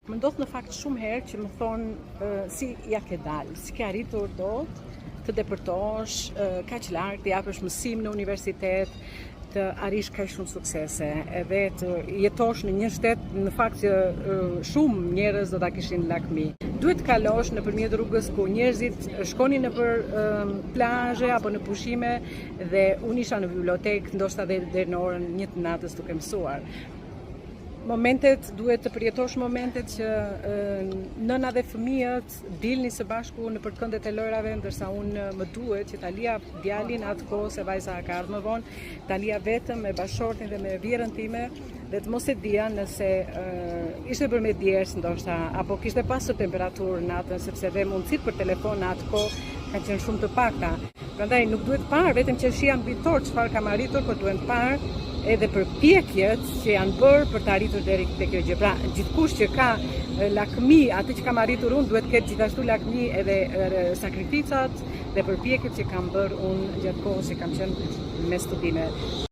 Më ndodh në fakt shumë herë që më thonë si ja ke dalë, si ke arritur dot të depërtosh kaq larg, të japësh mësim në universitet, të arrish kaq shumë suksese, edhe të jetosh në një shtet në fakt që shumë njerëz do ta kishin lakmi. Duhet të kalosh nëpërmjet rrugës ku njerëzit shkonin nëpër plazhe apo në pushime dhe unë isha në bibliotekë, ndoshta deri në orën 1 të natës duke mësuar. Momentet, duhet të përjetosh momentet që nëna dhe fëmijët dilni së bashku nëpër këndet e lojrave, ndërsa unë më duhet që ta lija djalin atë kohë se vajza ka ardhur më vonë, ta lija vetëm me bashortin dhe me vjerën time dhe të mos e dija nëse ishte bërë me djerës ndoshta apo kishte pasur temperaturë natën, sepse dhe mundësitë për telefon në atë kohë kanë qenë shumë të pakta. Prandaj nuk duhet parë vetëm që shija mbi tort çfarë kam arritur, por duhet parë edhe përpjekjet që janë bërë për të arritur deri te kjo gjë. Pra, gjithkush që ka lakmi, atë që kam arritur unë, duhet të ketë gjithashtu lakmi edhe sakrificat dhe përpjekjet që kam bërë unë gjatë kohës që kam qenë me studime.